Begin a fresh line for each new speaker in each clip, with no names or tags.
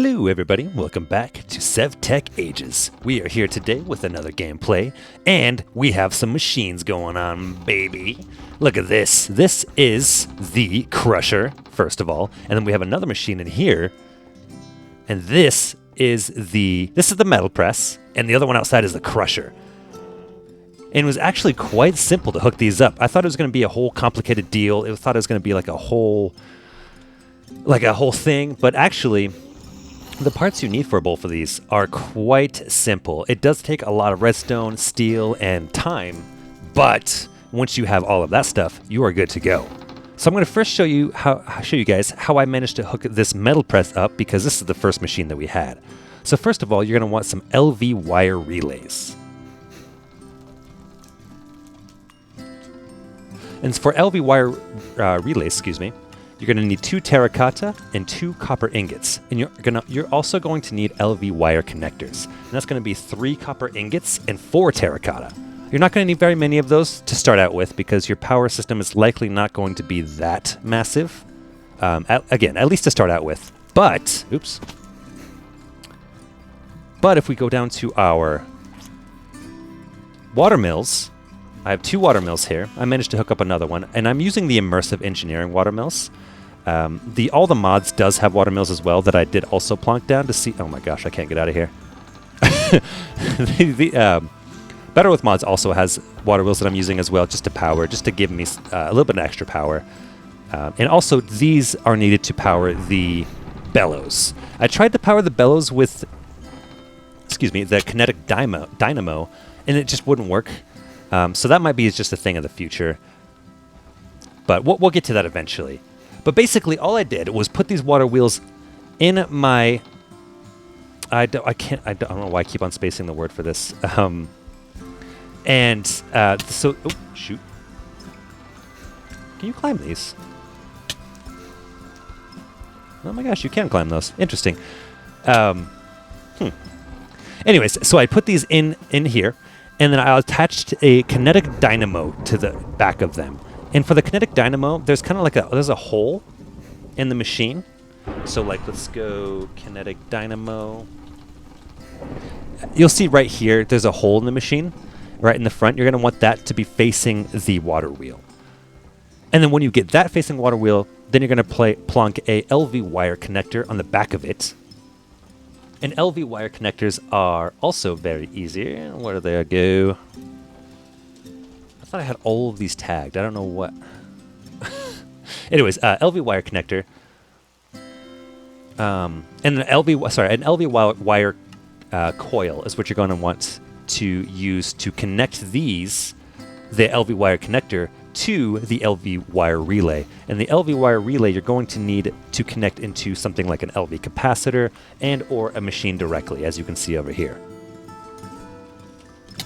Hello everybody, welcome back to SevTech Ages. We are here today with another gameplay, and we have some machines going on, baby. Look at this. This is the Crusher, first of all, and then we have another machine in here, and this is the metal press, and the other one outside is the Crusher. And it was actually quite simple to hook these up. I thought it was going to be a whole complicated deal. I thought it was going to be like a whole thing, but actually the parts you need for both of these are quite simple. It does take a lot of redstone, steel, and time, but once you have all of that stuff, you are good to go. So I'm going to first show you guys how I managed to hook this metal press up, because this is the first machine that we had. So first of all, you're going to want some LV wire relays. And for LV wire relays, you're going to need 2 terracotta and 2 copper ingots. And you're also going to need LV wire connectors. And that's going to be 3 copper ingots and 4 terracotta. You're not going to need very many of those to start out with, because your power system is likely not going to be that massive. At least to start out with. But if we go down to our water mills, I have 2 water mills here. I managed to hook up another one, and I'm using the immersive engineering water mills. All the mods does have water mills as well that I did also plonk down to see. Oh my gosh, I can't get out of here. Better with Mods also has water wheels that I'm using as well, just to give me a little bit of extra power. And also, these are needed to power the bellows. I tried to power the bellows with, the kinetic dynamo, and it just wouldn't work. So that might be just a thing of the future. But we'll get to that eventually. But basically, all I did was put these water wheels in my... I don't know why I keep on spacing the word for this. Oh, shoot. Can you climb these? Oh my gosh, you can climb those. Interesting. Anyways, so I put these in here, and then I attached a kinetic dynamo to the back of them. And for the kinetic dynamo, there's kind of there's a hole in the machine. So let's go kinetic dynamo. You'll see right here, there's a hole in the machine, right in the front. You're going to want that to be facing the water wheel. And then when you get that facing water wheel, then you're going to plonk a LV wire connector on the back of it. And LV wire connectors are also very easy. Where do they go? I thought I had all of these tagged. I don't know what. Anyways, LV wire connector. And an LV wire coil is what you're going to want to use to connect the LV wire connector to the LV wire relay. And the LV wire relay you're going to need to connect into something like an LV capacitor and or a machine directly, as you can see over here.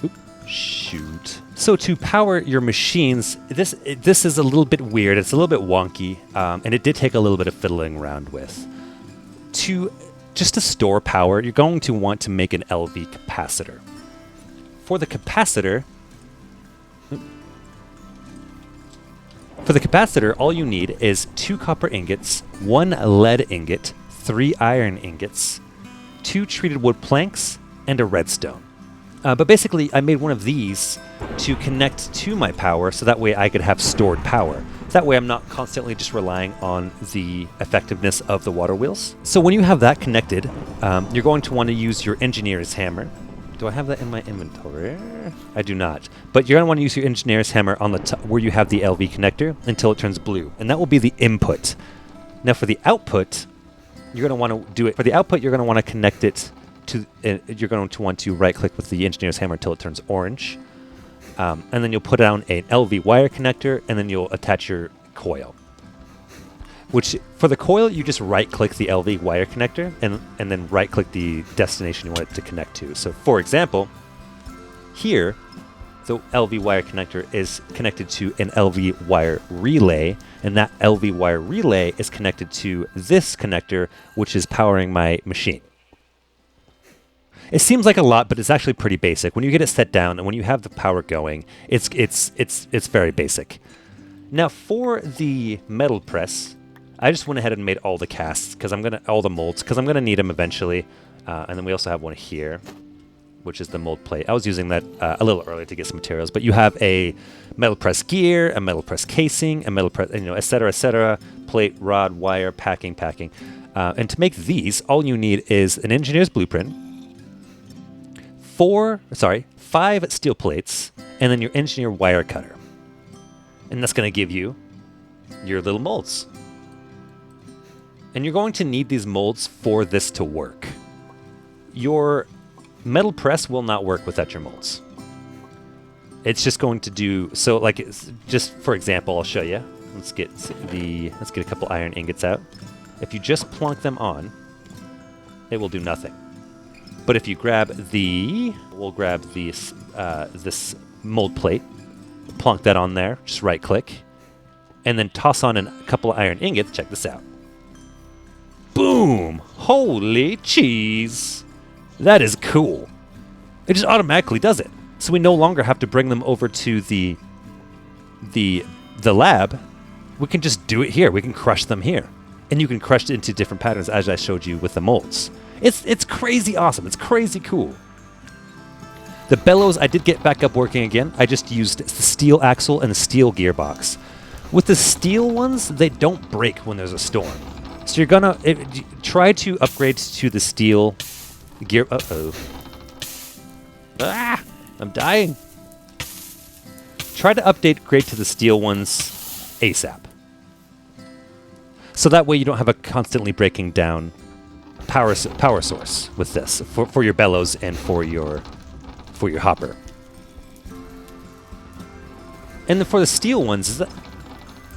Oop, shoot. So to power your machines, this is a little bit weird. It's a little bit wonky, and it did take a little bit of fiddling around with. Just to store power, you're going to want to make an LV capacitor. For the capacitor, all you need is 2 copper ingots, 1 lead ingot, 3 iron ingots, 2 treated wood planks, and a redstone. But basically, I made one of these to connect to my power, so that way I could have stored power. That way I'm not constantly just relying on the effectiveness of the water wheels. So when you have that connected, you're going to want to use your engineer's hammer. Do I have that in my inventory? I do not. But you're going to want to use your engineer's hammer on the top where you have the LV connector until it turns blue. And that will be the input. Now for the output, you're going to want to do it. For the output, you're going to want to connect it to... you're going to want to right-click with the engineer's hammer until it turns orange. And then you'll put down an LV wire connector, and then you'll attach your coil. Which, for the coil, you just right-click the LV wire connector, and then right-click the destination you want it to connect to. So, for example, here, the LV wire connector is connected to an LV wire relay, and that LV wire relay is connected to this connector, which is powering my machine. It seems like a lot, but it's actually pretty basic. When you get it set down and when you have the power going, it's very basic. Now, for the metal press, I just went ahead and made all the casts because all the molds because I'm gonna need them eventually. And then we also have one here, which is the mold plate. I was using that a little earlier to get some materials, but you have a metal press gear, a metal press casing, a metal press, et cetera, plate, rod, wire, packing. And to make these, all you need is an engineer's blueprint, 5 steel plates, and then your engineer wire cutter. And that's going to give you your little molds. And you're going to need these molds for this to work. Your metal press will not work without your molds. It's just going to do so. Like, just for example, I'll show you. Let's get a couple iron ingots out. If you just plunk them on, it will do nothing. But if you grab we'll grab this mold plate, plunk that on there, just right click, and then toss on a couple of iron ingots. Check this out. Boom! Holy cheese! That is cool. It just automatically does it. So we no longer have to bring them over to the lab. We can just do it here. We can crush them here. And you can crush it into different patterns as I showed you with the molds. It's crazy awesome. It's crazy cool. The bellows, I did get back up working again. I just used the steel axle and the steel gearbox. With the steel ones, they don't break when there's a storm. So you're gonna try to upgrade to the steel gear. Uh-oh. Ah! I'm dying. Try to upgrade to the steel ones ASAP. So that way you don't have a constantly breaking down power source with this for your bellows and for your hopper. And then for the steel ones,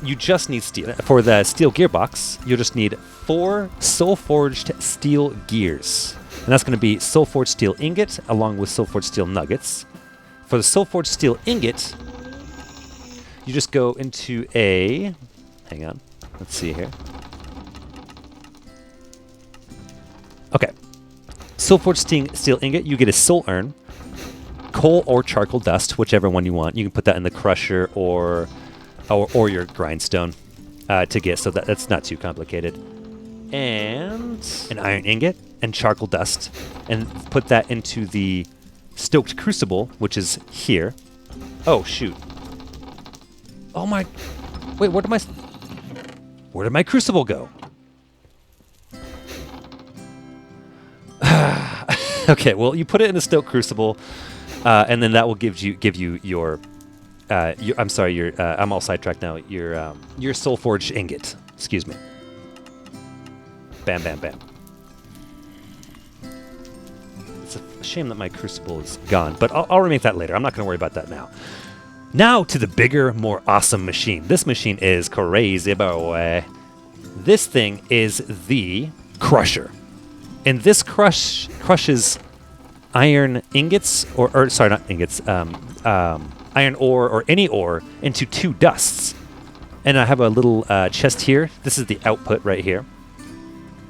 you just need steel. For the steel gearbox, you'll just need 4 soul-forged steel gears. And that's going to be soul-forged steel ingot along with soul-forged steel nuggets. For the soul-forged steel ingot, you just go into a... Hang on. Let's see here. Okay. Soul-forged steel ingot, you get a soul urn, coal or charcoal dust, whichever one you want. You can put that in the crusher or your grindstone to get, so that's not too complicated. And an iron ingot and charcoal dust, and put that into the stoked crucible, which is here. Oh, shoot. Oh my... Wait, where did my crucible go? Okay, well, you put it in the stoked crucible, and then that will give you your I'm all sidetracked now. Your soul forged ingot. Excuse me. Bam, bam, bam. It's a shame that my crucible is gone, but I'll remake that later. I'm not going to worry about that now. Now to the bigger, more awesome machine. This machine is crazy, boy. This thing is the crusher. And this crushes iron ingots, or sorry, not ingots, iron ore or any ore into 2 dusts. And I have a little chest here. This is the output right here.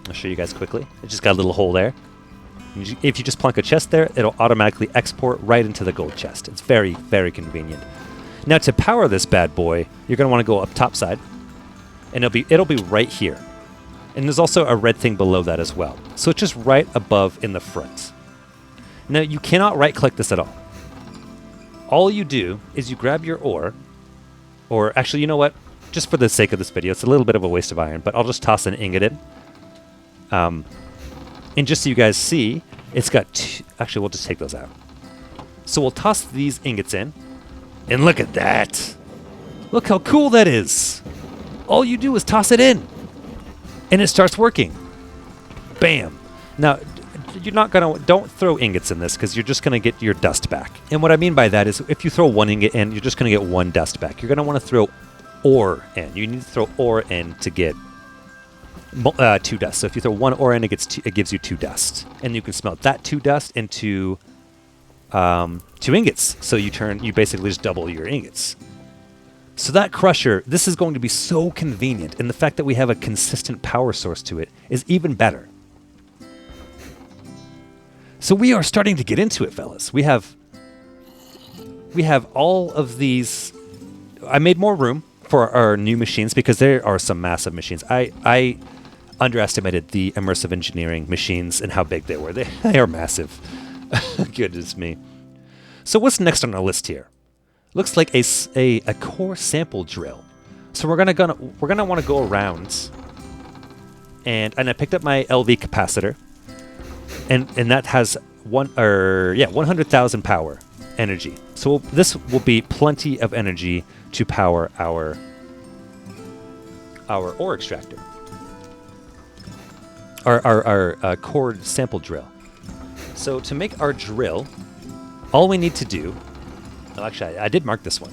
I'll show you guys quickly. It just got a little hole there. If you just plunk a chest there, it'll automatically export right into the gold chest. It's very, very convenient. Now to power this bad boy, you're going to want to go up top side, and it'll be right here. And there's also a red thing below that as well. So it's just right above in the front. Now you cannot right click this at all. All you do is you grab your ore, or actually, you know what? Just for the sake of this video, it's a little bit of a waste of iron, but I'll just toss an ingot in. And just so you guys see, it's got actually, we'll just take those out. So we'll toss these ingots in, and look at that. Look how cool that is. All you do is toss it in, and it starts working. Bam. Now, don't throw ingots in this, because you're just going to get your dust back. And what I mean by that is if you throw 1 ingot in, you're just going to get 1 dust back. You're going to want to throw ore in. You need to throw ore in to get 2 dust. So if you throw 1 ore in, it gives you 2 dust. And you can smelt that 2 dust into 2 ingots. So you basically just double your ingots. So that crusher, this is going to be so convenient. And the fact that we have a consistent power source to it is even better. So we are starting to get into it, fellas. We have all of these. I made more room for our new machines, because there are some massive machines. I underestimated the immersive engineering machines and how big they were. They are massive. Goodness me. So what's next on our list here? Looks like a core sample drill. So we're gonna want to go around, and I picked up my LV capacitor, and that has 100,000 power energy. So this will be plenty of energy to power our ore extractor, our core sample drill. So to make our drill, all we need to do, well, actually I did mark this one,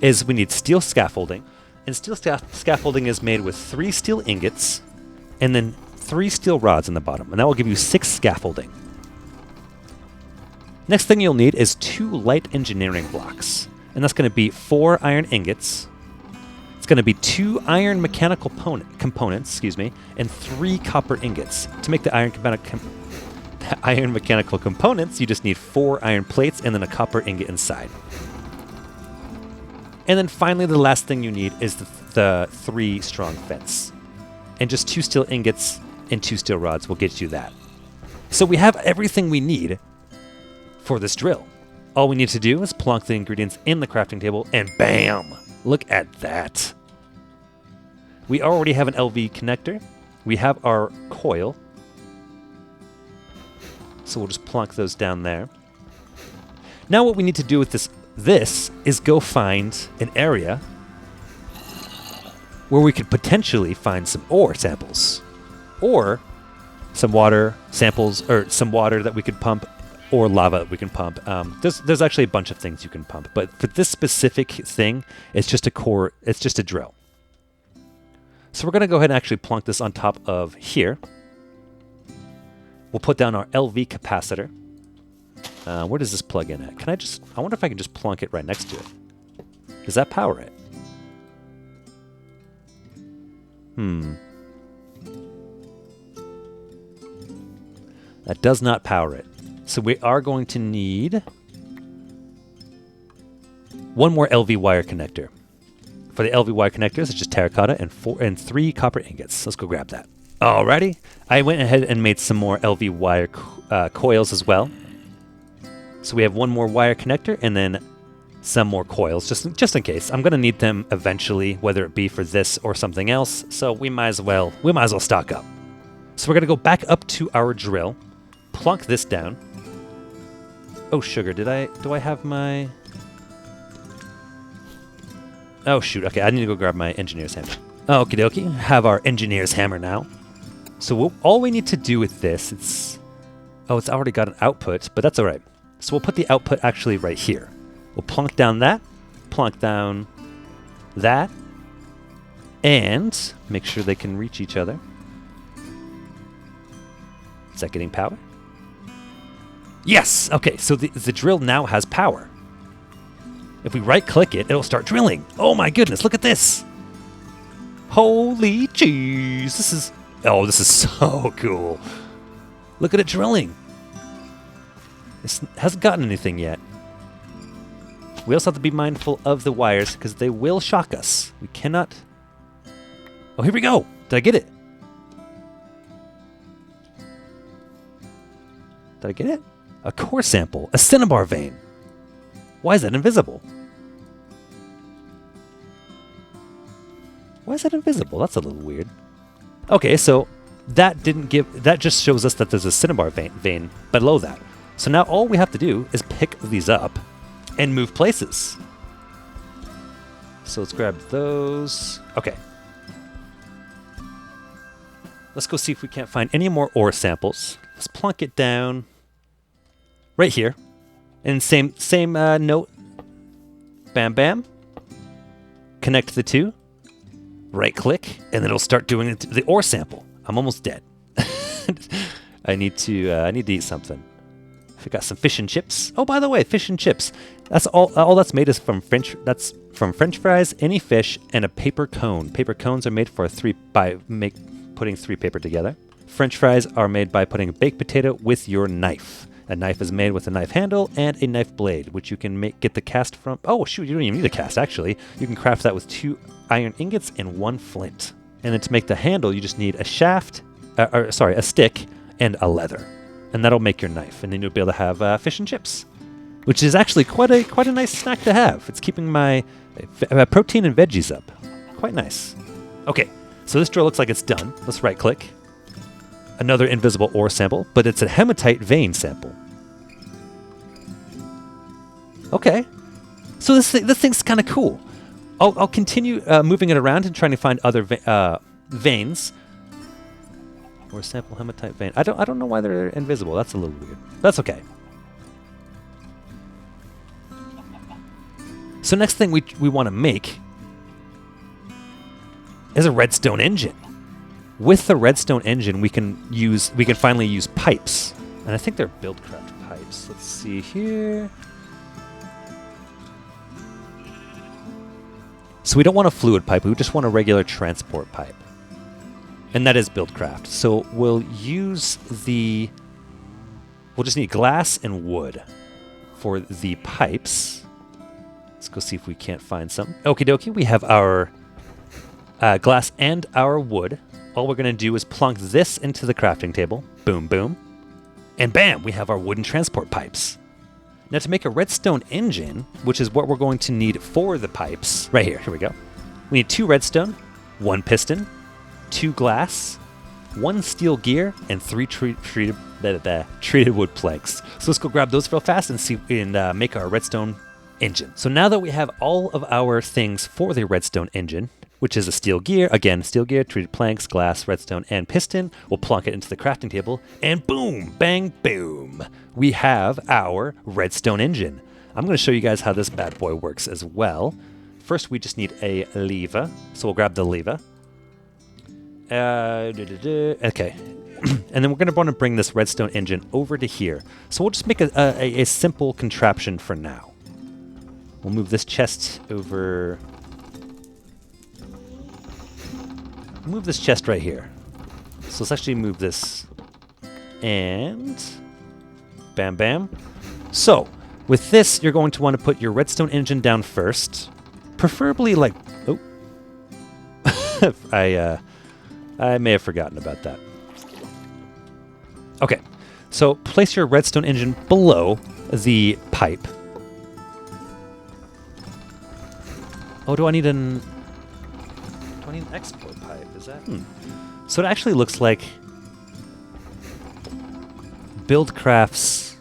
is we need steel scaffolding. And steel scaffolding is made with 3 steel ingots and then 3 steel rods in the bottom, and that will give you 6 scaffolding. Next thing you'll need is 2 light engineering blocks, and that's going to be 4 iron ingots. It's going to be 2 iron mechanical components, and 3 copper ingots. To make the iron mechanical components, you just need 4 iron plates and then a copper ingot inside. And then finally, the last thing you need is the 3 strong fence. And just 2 steel ingots and 2 steel rods will get you that. So we have everything we need for this drill. All we need to do is plonk the ingredients in the crafting table, and bam! Look at that. We already have an LV connector. We have our coil. So we'll just plonk those down there. Now what we need to do with this is go find an area where we could potentially find some ore samples, or some water samples, or some water that we could pump, or lava that we can pump. There's actually a bunch of things you can pump, but for this specific thing, it's just a drill. So we're going to go ahead and actually plonk this on top of here. We'll put down our LV capacitor. Where does this plug in at? I wonder if I can just plonk it right next to it. Does that power it? That does not power it. So we are going to need 1 more LV wire connector. For the LV wire connectors, it's just terracotta and 3 copper ingots. Let's go grab that. Alrighty. I went ahead and made some more LV wire coils as well. So we have 1 more wire connector and then some more coils, just in case. I'm going to need them eventually, whether it be for this or something else. So we might as well stock up. So we're going to go back up to our drill, plunk this down. Oh, sugar, do I have my... Oh, shoot. Okay, I need to go grab my engineer's hammer. Okie dokie. Have our engineer's hammer now. So all we need to do with this, it's already got an output, but that's all right. So we'll put the output actually right here. We'll plunk down that, plunk down that, and make sure they can reach each other. Is that getting power? Yes! Okay, so the drill now has power. If we right-click it, it'll start drilling. Oh my goodness, look at this! Holy jeez! This is so cool. Look at it drilling. This hasn't gotten anything yet. We also have to be mindful of the wires because they will shock us. We cannot... Oh, here we go! Did I get it? Did I get it? A core sample. A cinnabar vein. Why is that invisible? Why is that invisible? That's a little weird. Okay, so that just shows us that there's a cinnabar vein below that. So now all we have to do is pick these up and move places. So let's grab those. Okay. Let's go see if we can't find any more ore samples. Let's plunk it down right here. And same note. Bam, bam. Connect the two. Right click, and then it'll start doing the ore sample. I'm almost dead. I need to eat something. I got some fish and chips. Oh, by the way, fish and chips. That's all that's made is from French fries, any fish, and a paper cone. Paper cones are made putting 3 paper together. French fries are made by putting a baked potato with your knife. A knife is made with a knife handle and a knife blade, which you can get the cast from. Oh, shoot, you don't even need a cast, actually. You can craft that with 2 iron ingots and 1 flint. And then to make the handle, you just need a shaft, a stick, and a leather. And that'll make your knife. And then you'll be able to have fish and chips, which is actually quite a nice snack to have. It's keeping my protein and veggies up. Quite nice. Okay, so this drill looks like it's done. Let's right-click. Another invisible ore sample, but it's a hematite vein sample. Okay, so this thing's kind of cool. I'll continue moving it around and trying to find other veins. Or sample hematite vein. I don't know why they're invisible. That's a little weird. That's okay. So next thing we want to make is a redstone engine. With the redstone engine, we can finally use pipes, and I think they're buildcraft pipes. Let's see here. So we don't want a fluid pipe. We just want a regular transport pipe, and that is buildcraft. So we'll just need glass and wood for the pipes. Let's go see if we can't find some. Okie dokie. We have our glass and our wood. All we're going to do is plunk this into the crafting table. Boom, boom. And bam, we have our wooden transport pipes. Now to make a redstone engine, which is what we're going to need for the pipes, right here we go. We need 2 redstone, 1 piston, 2 glass, 1 steel gear, and 3 treated wood planks. So let's go grab those real fast and make our redstone engine. So now that we have all of our things for the redstone engine, which is a steel gear, treated planks, glass, redstone, and piston. We'll plunk it into the crafting table, and boom, bang, boom. We have our redstone engine. I'm going to show you guys how this bad boy works as well. First, we just need a lever, so we'll grab the lever. Okay. And then we're going to want to bring this redstone engine over to here. So we'll just make a simple contraption for now. We'll move this chest over... Move this chest right here. So let's actually move this. And... Bam, bam. So, with this, you're going to want to put your redstone engine down first. Preferably like... Oh. I may have forgotten about that. Okay. So, place your redstone engine below the pipe. Oh, do I need an export pipe? Is that... So it actually looks like Buildcraft's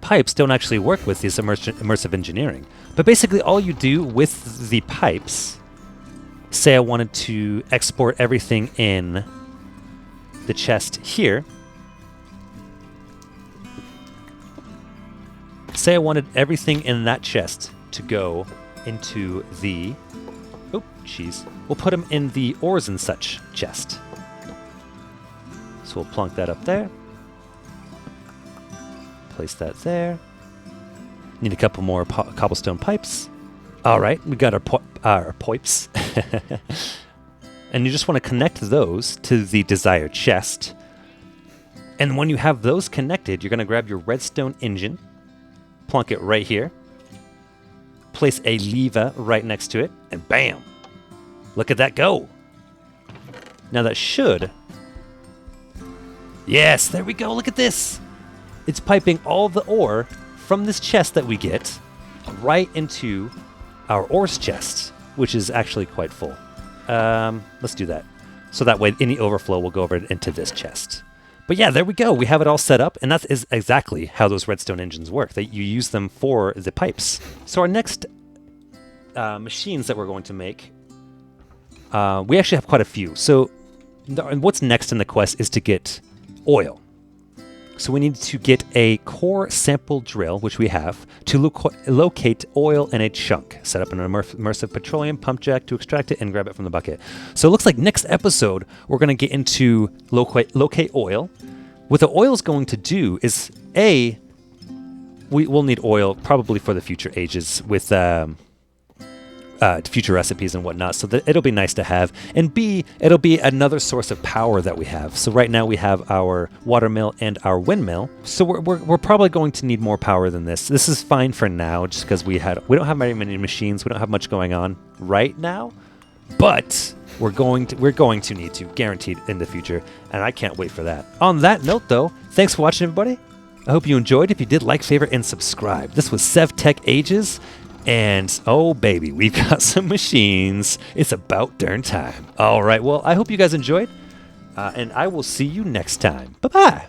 pipes don't actually work with this immersive engineering. But basically all you do with the pipes, say I wanted to export everything in the chest here. Say I wanted everything in that chest to go into the... Oh, jeez. We'll put them in the ores and such chest. So we'll plunk that up there. Place that there. Need a couple more cobblestone pipes. All right, we got our pipes. And you just want to connect those to the desired chest. And when you have those connected, you're going to grab your redstone engine, plunk it right here, place a lever right next to it, and bam! Look at that go! Now that should... Yes, there we go, look at this! It's piping all the ore from this chest that we get right into our ores chest, which is actually quite full. Let's do that. So that way any overflow will go over into this chest. But yeah, there we go. We have it all set up, and that is exactly how those redstone engines work. That you use them for the pipes. So our next machines that we're going to make, we actually have quite a few. So what's next in the quest is to get oil. So we need to get a core sample drill, which we have, to locate oil in a chunk. Set up an immersive petroleum pump jack to extract it and grab it from the bucket. So it looks like next episode, we're going to get into locate oil. What the oil is going to do is, we'll need oil probably for the future ages with future recipes and whatnot, so that it'll be nice to have. And B, it'll be another source of power that we have. So right now we have our water mill and our windmill. So we're probably going to need more power than this. This is fine for now, just because we don't have very many machines. We don't have much going on right now, but we're going to need to, guaranteed, in the future, and I can't wait for that. On that note, though, thanks for watching, everybody. I hope you enjoyed. If you did, like, favorite, and subscribe. This was SevTech Ages. And, oh, baby, we've got some machines. It's about darn time. All right, well, I hope you guys enjoyed, and I will see you next time. Bye-bye.